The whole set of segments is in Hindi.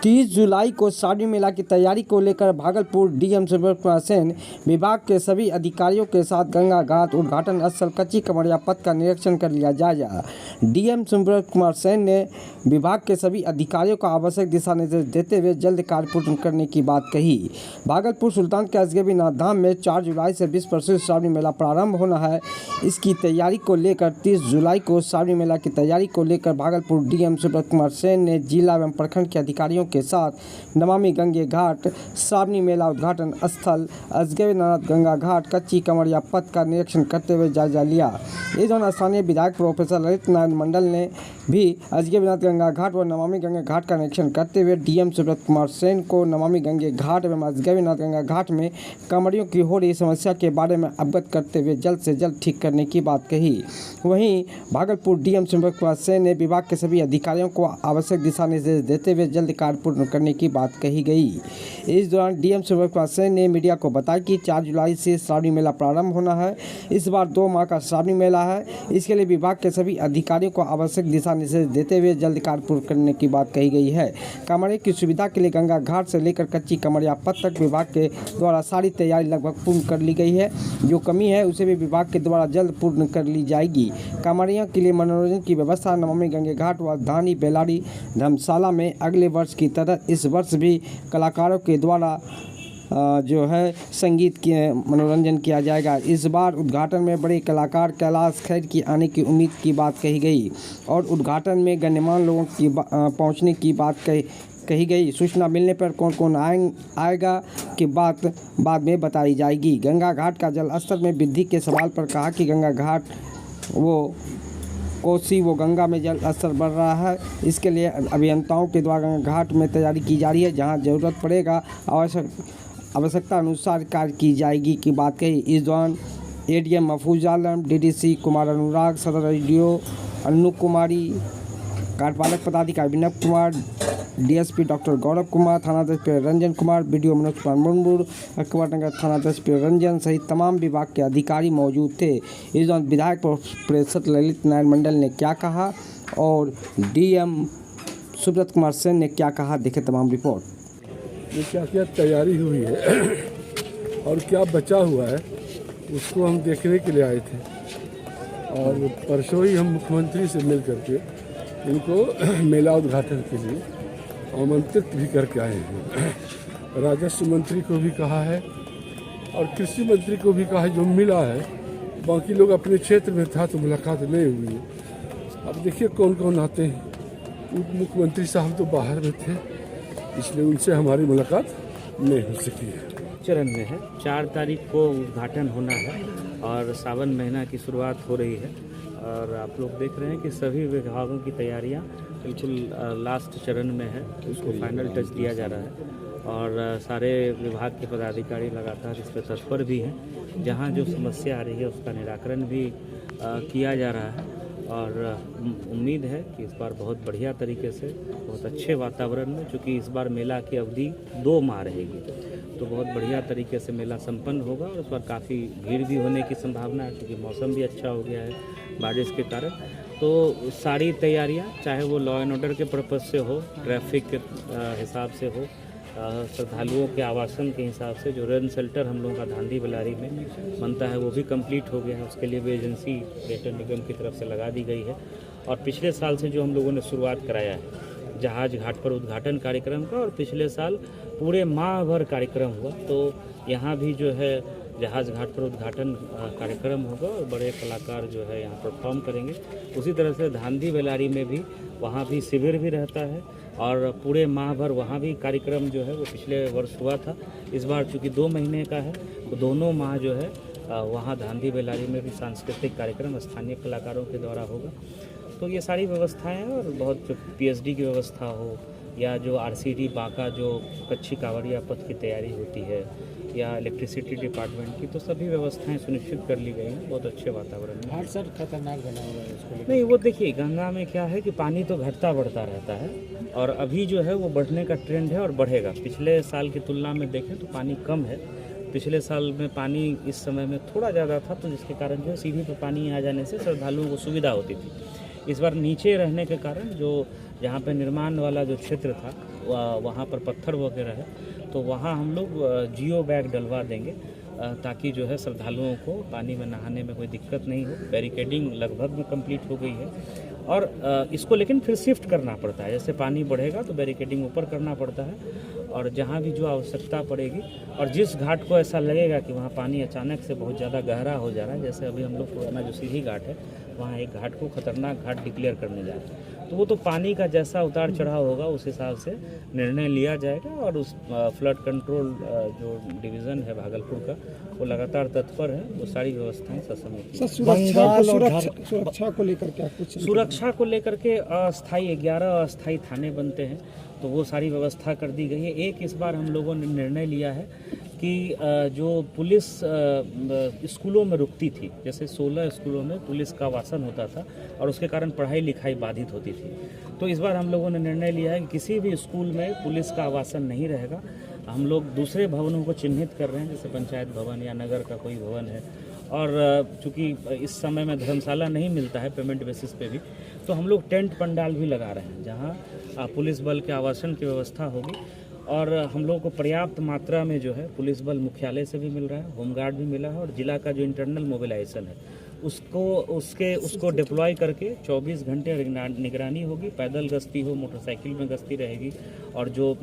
30 जुलाई को श्रावणी मेला की तैयारी को लेकर भागलपुर डीएम सुब्रत कुमार सेन विभाग के सभी अधिकारियों के साथ गंगा घाट उद्घाटन स्थल कच्ची कमरिया पथ का निरीक्षण कर लिया जाएगा। डीएम सुब्रत कुमार सेन ने विभाग के सभी अधिकारियों को आवश्यक दिशा निर्देश देते हुए जल्द कार्य पूर्ण करने की बात कही। भागलपुर सुल्तान के अजगैबीनाथ धाम में 4 जुलाई से 20 प्रसिद्ध श्रावणी मेला प्रारंभ होना है। इसकी तैयारी को लेकर 30 जुलाई को श्रावणी मेला की तैयारी को लेकर भागलपुर डीएम सुब्रत कुमार सेन ने जिला एवं प्रखंड के अधिकारियों के साथ नमामि गंगे घाट श्रावणी मेला उद्घाटन स्थल अजगैबीनाथ गंगा घाट कच्ची कमरिया पथ का निरीक्षण करते हुए जायजा लिया। इस दौरान स्थानीय विधायक प्रोफेसर ललित नारायण मंडल ने भी अजगैबीनाथ गंगा घाट व नमामि गंगे घाट का निरीक्षण करते हुए डीएम सुब्रत कुमार सेन को नमामि गंगे घाट एवं अजगैबीनाथ गंगा घाट में कमरियों की हो रही समस्या के बारे में अवगत करते हुए जल्द से जल्द ठीक करने की बात कही। वहीं भागलपुर डीएम सुब्रत कुमार सेन ने विभाग के सभी अधिकारियों को आवश्यक दिशा निर्देश देते हुए जल्द कार्य पूर्ण करने की बात कही गई। इस दौरान डीएम सुब्रत कुमार सेन ने मीडिया को बताया कि 4 जुलाई से श्रावणी मेला प्रारंभ होना है। इस बार 2 माह का श्रावणी मेला है। इसके लिए विभाग के सभी अधिकारियों को आवश्यक दिशा निर्देश देते हुए जल्द कार्य पूर्ण करने की बात कही गई है। कमरिया की सुविधा के लिए गंगा घाट से लेकर कच्ची कमरिया पथ तक विभाग के द्वारा सारी तैयारी लगभग पूर्ण कर ली गई है। जो कमी है उसे भी विभाग के द्वारा जल्द पूर्ण कर ली जाएगी। कमरिया के लिए मनोरंजन की व्यवस्था नमामि गंगे घाट व धानी बेलारी धर्मशाला में अगले वर्ष की तरह इस वर्ष भी कलाकारों के द्वारा जो है संगीत के मनोरंजन किया जाएगा। इस बार उद्घाटन में बड़े कलाकार कैलाश खैर की आने की उम्मीद की बात कही गई और उद्घाटन में गण्यमान्य लोगों की पहुंचने की बात कही गई। सूचना मिलने पर कौन कौन आएगा की बात बाद में बताई जाएगी। गंगा घाट का जल स्तर में वृद्धि के सवाल पर कहा कि गंगा घाट कोसी गंगा में जल स्तर बढ़ रहा है। इसके लिए अभियंताओं के द्वारा गंगा घाट में तैयारी की जा रही है। जहां जरूरत पड़ेगा आवश्यकता अनुसार कार्य की जाएगी की बात कही। इस दौरान एडीएम महफूज आलम, डीडीसी कुमार अनुराग, सदर एसडीओ अन्नू कुमारी, कार्यपालक पदाधिकारी विनय कुमार, डीएसपी डॉक्टर गौरव कुमार, थानाध्यक्ष रंजन कुमार, बीडीओ मनोज कुमार मुर्मू, अकबरनगर थानाध्यक्ष रंजन सहित तमाम विभाग के अधिकारी मौजूद थे। इस दौरान विधायक प्रोफेसर ललित नारायण मंडल ने क्या कहा और डीएम सुब्रत कुमार सेन ने क्या कहा, देखे तमाम रिपोर्ट। ये क्या क्या तैयारी हुई है और क्या बचा हुआ है उसको हम देखने के लिए आए थे और परसों ही हम मुख्यमंत्री से मिल करके इनको मेला उद्घाटन के लिए आमंत्रित भी करके आए हैं। राजस्व मंत्री को भी कहा है और कृषि मंत्री को भी कहा है, जो मिला है। बाकी लोग अपने क्षेत्र में था तो मुलाकात नहीं हुई। अब देखिए कौन कौन आते हैं। उप मुख्यमंत्री साहब तो बाहर में थे, इसलिए उनसे हमारी मुलाकात नहीं हो सकी है। चरण में है। 4 तारीख को उद्घाटन होना है और सावन महीना की शुरुआत हो रही है और आप लोग देख रहे हैं कि सभी विभागों की तैयारियां बिल्कुल लास्ट चरण में है। उसको फाइनल टच दिया जा रहा है और सारे विभाग के पदाधिकारी लगातार इस पर तत्पर भी हैं। जहां जो समस्या आ रही है उसका निराकरण भी किया जा रहा है और उम्मीद है कि इस बार बहुत बढ़िया तरीके से, बहुत अच्छे वातावरण में, चूँकि इस बार मेला की अवधि 2 माह रहेगी तो बहुत बढ़िया तरीके से मेला संपन्न होगा और इस बार काफ़ी भीड़ भी होने की संभावना है क्योंकि मौसम भी अच्छा हो गया है बारिश के कारण। तो सारी तैयारियां, चाहे वो लॉ एंड ऑर्डर के पर्पज़ से हो, ट्रैफिक के हिसाब से हो, श्रद्धालुओं के आवासन के हिसाब से, जो रेन शेल्टर हम लोगों का धांधी बेलारी में बनता है वो भी कंप्लीट हो गया है। उसके लिए भी एजेंसी नगर निगम की तरफ से लगा दी गई है और पिछले साल से जो हम लोगों ने शुरुआत कराया है जहाज घाट पर उद्घाटन कार्यक्रम का, और पिछले साल पूरे माह भर कार्यक्रम हुआ, तो यहाँ भी जो है जहाज घाट पर उद्घाटन कार्यक्रम होगा और बड़े कलाकार जो है यहाँ परफॉर्म करेंगे। उसी तरह से धांधी बेलारी में भी वहाँ भी शिविर भी रहता है और पूरे माह भर वहाँ भी कार्यक्रम जो है वो पिछले वर्ष हुआ था। इस बार चूँकि 2 महीने का है तो दोनों माह जो है वहाँ धांधी बेलारी में भी सांस्कृतिक कार्यक्रम स्थानीय कलाकारों के द्वारा होगा। तो ये सारी व्यवस्थाएं हैं और बहुत पीएचडी की व्यवस्था हो या जो आरसीडी बांका जो कच्ची कांवरिया पथ की तैयारी होती है या इलेक्ट्रिसिटी डिपार्टमेंट की, तो सभी व्यवस्थाएं सुनिश्चित कर ली गई हैं बहुत अच्छे वातावरण में। घाट सर खतरनाक बना हुआ है उसको नहीं, वो देखिए गंगा में क्या है कि पानी तो घटता बढ़ता रहता है और अभी जो है वो बढ़ने का ट्रेंड है और बढ़ेगा। पिछले साल की तुलना में देखें तो पानी कम है। पिछले साल में पानी इस समय में थोड़ा ज़्यादा था तो जिसके कारण जो सीढ़ी पर पानी आ जाने से श्रद्धालुओं को सुविधा होती थी। इस बार नीचे रहने के कारण जो जहाँ पे निर्माण वाला जो क्षेत्र था वहाँ पर पत्थर वगैरह है, तो वहाँ हम लोग जियो बैग डलवा देंगे ताकि जो है श्रद्धालुओं को पानी में नहाने में कोई दिक्कत नहीं हो। बैरिकेडिंग लगभग में कंप्लीट हो गई है और इसको लेकिन फिर शिफ्ट करना पड़ता है, जैसे पानी बढ़ेगा तो बैरिकेडिंग ऊपर करना पड़ता है और जहाँ भी जो आवश्यकता पड़ेगी और जिस घाट को ऐसा लगेगा कि वहाँ पानी अचानक से बहुत ज़्यादा गहरा हो जा रहा है, जैसे अभी हम लोग पुराना जो सीढ़ी घाट है वहाँ एक घाट को खतरनाक घाट डिक्लेयर करने जा रहे हैं, तो वो तो पानी का जैसा उतार चढ़ाव होगा उस हिसाब से निर्णय लिया जाएगा। और उस फ्लड कंट्रोल जो डिवीज़न है भागलपुर का वो लगातार तत्पर है, वो सारी व्यवस्थाएं ससमय। सुरक्षा को लेकर क्या कुछ? सुरक्षा को लेकर के अस्थायी 11 अस्थायी थाने बनते हैं, तो वो सारी व्यवस्था कर दी गई है। एक इस बार हम लोगों ने निर्णय लिया है कि जो पुलिस स्कूलों में रुकती थी, जैसे 16 स्कूलों में पुलिस का आवासन होता था और उसके कारण पढ़ाई लिखाई बाधित होती थी, तो इस बार हम लोगों ने निर्णय लिया है कि किसी भी स्कूल में पुलिस का आवासन नहीं रहेगा। हम लोग दूसरे भवनों को चिन्हित कर रहे हैं, जैसे पंचायत भवन या नगर का कोई भवन है, और चूँकि इस समय में धर्मशाला नहीं मिलता है पेमेंट बेसिस पे भी, तो हम लोग टेंट पंडाल भी लगा रहे हैं जहाँ पुलिस बल के आवासन की व्यवस्था होगी। और हम लोगों को पर्याप्त मात्रा में जो है पुलिस बल मुख्यालय से भी मिल रहा है, होमगार्ड भी मिला है, और जिला का जो इंटरनल मोबिलाइजेशन है उसको डिप्लॉय करके 24 घंटे निगरानी होगी। पैदल गश्ती हो, मोटरसाइकिल में गश्ती रहेगी, और जो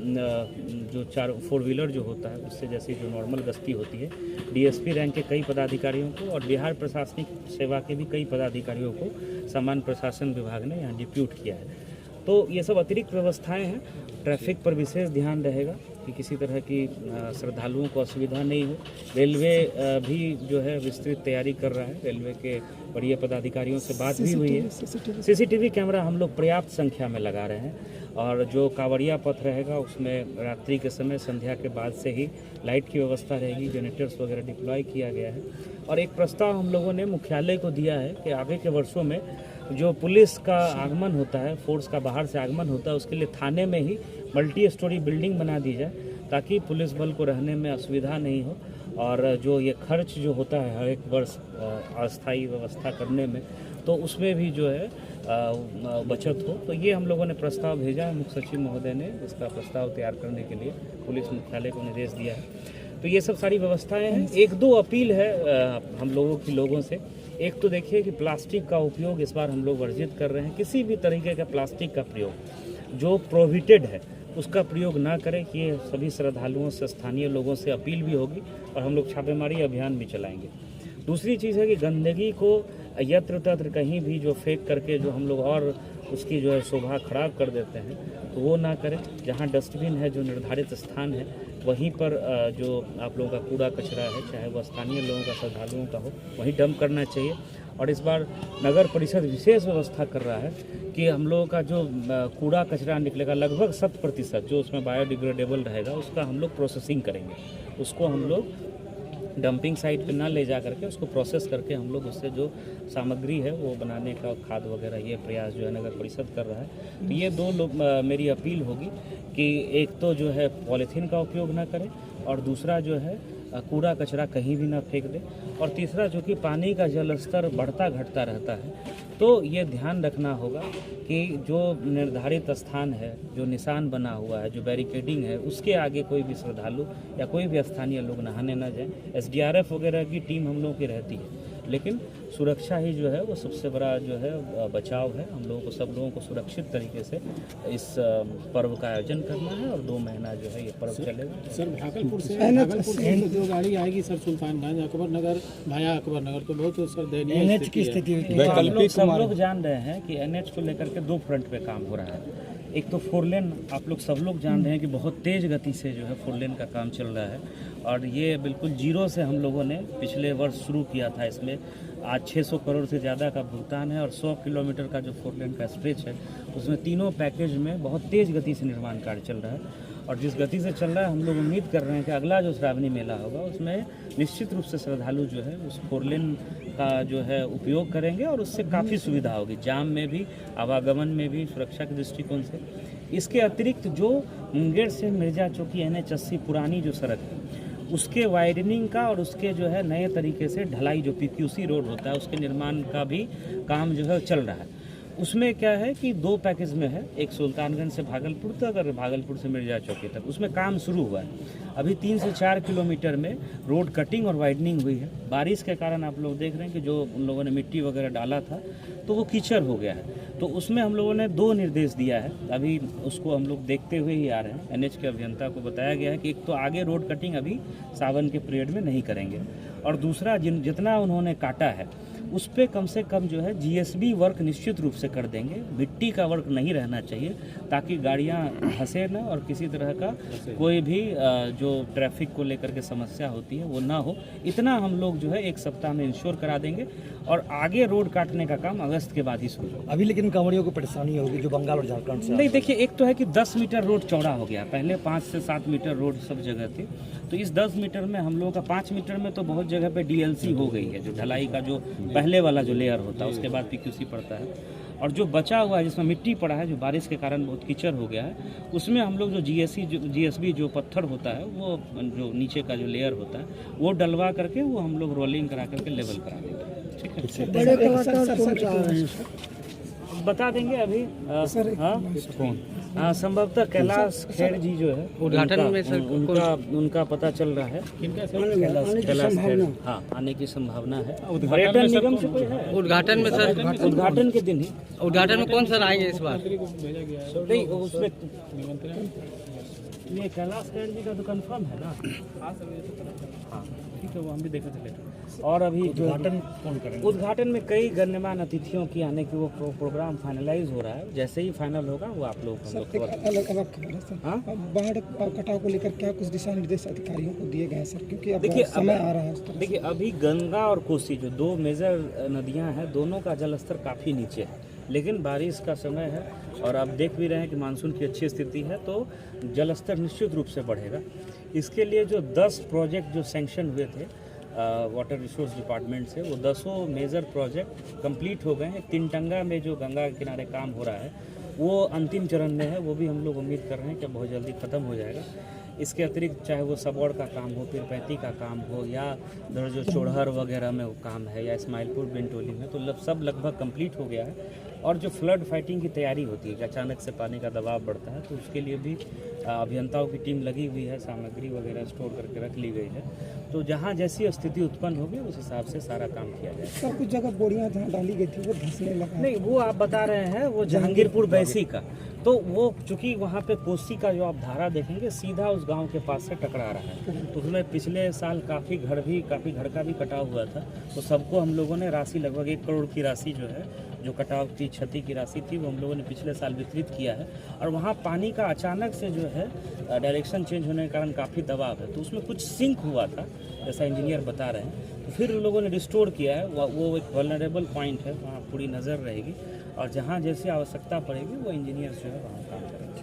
4 व्हीलर जो होता है उससे जैसी जो नॉर्मल गश्ती होती है, डीएसपी रैंक के कई पदाधिकारियों को और बिहार प्रशासनिक सेवा के भी कई पदाधिकारियों को सामान्य प्रशासन विभाग ने यहाँ डिप्यूट किया है। तो ये सब अतिरिक्त व्यवस्थाएं हैं। ट्रैफिक पर विशेष ध्यान रहेगा कि किसी तरह की श्रद्धालुओं को असुविधा नहीं हो। रेलवे भी जो है विस्तृत तैयारी कर रहा है, रेलवे के वरीय पदाधिकारियों से बात भी हुई है। सीसीटीवी कैमरा हम लोग पर्याप्त संख्या में लगा रहे हैं, और जो कांवड़िया पथ रहेगा उसमें रात्रि के समय संध्या के बाद से ही लाइट की व्यवस्था रहेगी, जनरेटर्स वगैरह डिप्लॉय किया गया है। और एक प्रस्ताव हम लोगों ने मुख्यालय को दिया है कि आगे के वर्षों में जो पुलिस का आगमन होता है, फोर्स का बाहर से आगमन होता है, उसके लिए थाने में ही मल्टी स्टोरी बिल्डिंग बना दी जाए ताकि पुलिस बल को रहने में असुविधा नहीं हो। और जो ये खर्च जो होता है हर एक वर्ष अस्थायी व्यवस्था करने में, तो उसमें भी जो है बचत हो। तो ये हम लोगों ने प्रस्ताव भेजा है, मुख्य सचिव महोदय ने इसका प्रस्ताव तैयार करने के लिए पुलिस मुख्यालय को निर्देश दिया है। तो ये सब सारी व्यवस्थाएं हैं। 1-2 अपील है हम लोगों की लोगों से। एक तो देखिए कि प्लास्टिक का उपयोग इस बार हम लोग वर्जित कर रहे हैं। किसी भी तरीके का प्लास्टिक का प्रयोग जो प्रोहिबिटेड है उसका प्रयोग ना करें, कि ये सभी श्रद्धालुओं से, स्थानीय लोगों से अपील भी होगी, और हम लोग छापेमारी अभियान भी चलाएंगे। दूसरी चीज़ है कि गंदगी को यत्र तत्र कहीं भी जो फेंक करके जो हम लोग और उसकी जो है शोभा खराब कर देते हैं, तो वो ना करें। जहाँ डस्टबिन है, जो निर्धारित स्थान है, वहीं पर जो आप लोगों का कूड़ा कचरा है, चाहे वह स्थानीय लोगों का, श्रद्धालुओं का हो, वहीं डंप करना चाहिए। और इस बार नगर परिषद विशेष व्यवस्था कर रहा है कि हम लोगों का जो कूड़ा कचरा निकलेगा लगभग 100% जो उसमें बायोडिग्रेडेबल रहेगा उसका हम लोग प्रोसेसिंग करेंगे। उसको हम लोग डंपिंग साइट पे ना ले जा करके उसको प्रोसेस करके हम लोग उससे जो सामग्री है वो बनाने का, खाद वगैरह, ये प्रयास जो है नगर परिषद कर रहा है। तो ये 2 मेरी अपील होगी कि एक तो जो है पॉलीथीन का उपयोग ना करें, और दूसरा जो है कूड़ा कचरा कहीं भी ना फेंक दें, और तीसरा जो कि पानी का जल स्तर बढ़ता घटता रहता है, तो ये ध्यान रखना होगा कि जो निर्धारित स्थान है, जो निशान बना हुआ है, जो बैरिकेडिंग है, उसके आगे कोई भी श्रद्धालु या कोई भी स्थानीय लोग नहाने ना जाएं। SDRF वगैरह की टीम हम लोगों की रहती है, लेकिन सुरक्षा ही जो है वो सबसे बड़ा जो है बचाव है। हम लोगों को, सब लोगों को सुरक्षित तरीके से इस पर्व का आयोजन करना है, और 2 महीना जो है ये पर्व चलेगा। सर भागलपुर से जो गाड़ी आएगी सर सुल्तानगंज अकबर नगर भाया अकबर नगर, तो बहुत सर दयनीय स्थिति है। हम लोग सब लोग जान रहे हैं कि NH को लेकर के 2 फ्रंट पे काम हो रहा है। एक तो 4 लेन, आप लोग सब लोग जान रहे हैं कि बहुत तेज़ गति से जो है 4 लेन का काम चल रहा है, और ये बिल्कुल जीरो से हम लोगों ने पिछले वर्ष शुरू किया था। इसमें आज 600 करोड़ से ज़्यादा का भुगतान है, और 100 किलोमीटर का जो 4 लेन का स्ट्रेच है उसमें तीनों पैकेज में बहुत तेज़ गति से निर्माण कार्य चल रहा है। और जिस गति से चल रहा है, हम लोग उम्मीद कर रहे हैं कि अगला जो श्रावणी मेला होगा उसमें निश्चित रूप से श्रद्धालु जो है उस 4 लेन का जो है उपयोग करेंगे, और उससे काफ़ी सुविधा होगी, जाम में भी, आवागमन में भी, सुरक्षा के दृष्टिकोण से। इसके अतिरिक्त जो मुंगेर से मिर्जा चौकी NH 80 पुरानी जो सड़क है उसके वाइडनिंग का, और उसके जो है नए तरीके से ढलाई, जो PQC रोड होता है, उसके निर्माण का भी काम जो है चल रहा है। उसमें क्या है कि 2 पैकेज में है, एक सुल्तानगंज से भागलपुर तक और भागलपुर से मिर्जा चौकी तक। उसमें काम शुरू हुआ है। अभी 3 से 4 किलोमीटर में रोड कटिंग और वाइडनिंग हुई है। बारिश के कारण आप लोग देख रहे हैं कि जो उन लोगों ने मिट्टी वगैरह डाला था तो वो कीचड़ हो गया है। तो उसमें हम लोगों ने 2 निर्देश दिया है, अभी उसको हम लोग देखते हुए ही आ रहे हैं। एनएच के अभियंता को बताया गया है कि एक तो आगे रोड कटिंग अभी सावन के पीरियड में नहीं करेंगे, और दूसरा जितना उन्होंने काटा है उस पर कम से कम जो है जीएसबी वर्क निश्चित रूप से कर देंगे। मिट्टी का वर्क नहीं रहना चाहिए ताकि गाड़ियां फंसे ना और किसी तरह का कोई भी जो ट्रैफिक को लेकर के समस्या होती है वो ना हो। इतना हम लोग जो है 1 सप्ताह में इंश्योर करा देंगे, और आगे रोड काटने का काम अगस्त के बाद ही शुरू होगा। अभी लेकिन कांवड़ियों को परेशानी होगी जो बंगाल और झारखंड से नहीं, देखिए, एक तो है कि 10 मीटर रोड चौड़ा हो गया, पहले 5 से 7 मीटर रोड सब जगह थी। तो इस 10 मीटर में हम लोगों का 5 मीटर में तो बहुत जगह पे डीएलसी हो गई है, जो ढलाई का जो पहले वाला जो लेयर होता है उसके बाद पीक्यूसी पड़ता है। और जो बचा हुआ है जिसमें मिट्टी पड़ा है, जो बारिश के कारण बहुत कीचड़ हो गया है, उसमें हम लोग जो जीएसबी जो पत्थर होता है वो जो नीचे का जो लेयर होता है वो डलवा करके वो हम लोग रोलिंग करा करके लेवल करा देंगे। ठीक है, बता देंगे अभी। हाँ, संभवतः कैलाश खेर जी जो है उद्घाटन में सर उनका पता चल रहा है। कैलाश खेर, हाँ, आने की संभावना है। पर्यटन निगम से कोई है उद्घाटन में सर? उद्घाटन के दिन ही। उद्घाटन में कौन सर आएंगे इस बार? नहीं, उसमें ये कैलाश खेर जी का तो कंफर्म है ना। हाँ, ठीक है, वो हम भी देखे थे लेटर। और अभी उद्घाटन कौन करेंगे? उद्घाटन में कई गण्यमान्य अतिथियों की आने की वो प्रोग्राम फाइनलाइज हो रहा है। जैसे ही फाइनल होगा वो आप लोग हम लोग अलग अलग खबर है सर। हाँ? बाढ़ कटाव को लेकर क्या कुछ दिशा निर्देश अधिकारियों को दिए गए हैं सर, क्योंकि अब देखिए, समय आ रहा है उस तरह से। देखिए, अभी गंगा और कोसी जो 2 मेजर नदियां हैं, दोनों का जलस्तर काफ़ी नीचे है, लेकिन बारिश का समय है और आप देख भी रहे हैं कि मानसून की अच्छी स्थिति है, तो जलस्तर निश्चित रूप से बढ़ेगा। इसके लिए जो 10 प्रोजेक्ट जो सैंक्शन हुए थे वाटर रिसोर्स डिपार्टमेंट से, वो 10 मेजर प्रोजेक्ट कंप्लीट हो गए हैं। तिनटंगा में जो गंगा के किनारे काम हो रहा है वो अंतिम चरण में है, वो भी हम लोग उम्मीद कर रहे हैं कि बहुत जल्दी ख़त्म हो जाएगा। इसके अतिरिक्त चाहे वो सबौर का काम हो, पीरपैंती का काम हो, या उधर जो चोड़हर वगैरह में वो काम है, या इस्माइलपुर बिंटोली में, तो सब लगभग कंप्लीट हो गया है। और जो फ्लड फाइटिंग की तैयारी होती है कि अचानक से पानी का दबाव बढ़ता है, तो उसके लिए भी अभियंताओं की टीम लगी हुई है, सामग्री वगैरह स्टोर करके रख ली गई है। तो जहाँ जैसी स्थिति उत्पन्न होगी उस हिसाब से सारा काम किया जाएगा। सर, कुछ जगह बोरियां जहाँ डाली गई थी वो धंसने लगा। नहीं, वो आप बता रहे हैं वो जहांगीरपुर बैसी का, तो वो चूंकि वहाँ पे कोसी का जो आप धारा देखेंगे सीधा उस गांव के पास से टकरा रहा है, तो उसमें पिछले साल काफ़ी घर का भी कटाव हुआ था। तो सबको हम लोगों ने राशि लगभग 1 करोड़ की राशि जो है, जो कटाव की क्षति की राशि थी, वो हम लोगों ने पिछले साल वितरित किया है। और वहाँ पानी का अचानक से जो है डायरेक्शन चेंज होने के कारण काफ़ी दबाव है, तो उसमें कुछ सिंक हुआ था जैसा इंजीनियर बता रहे हैं। तो फिर उन लोगों ने रिस्टोर किया है, वो एक वल्नरेबल पॉइंट है, वहाँ पूरी नज़र रहेगी, और जहाँ जैसे आवश्यकता पड़ेगी वो इंजीनियर्स जो है वहाँ काम करेंगे।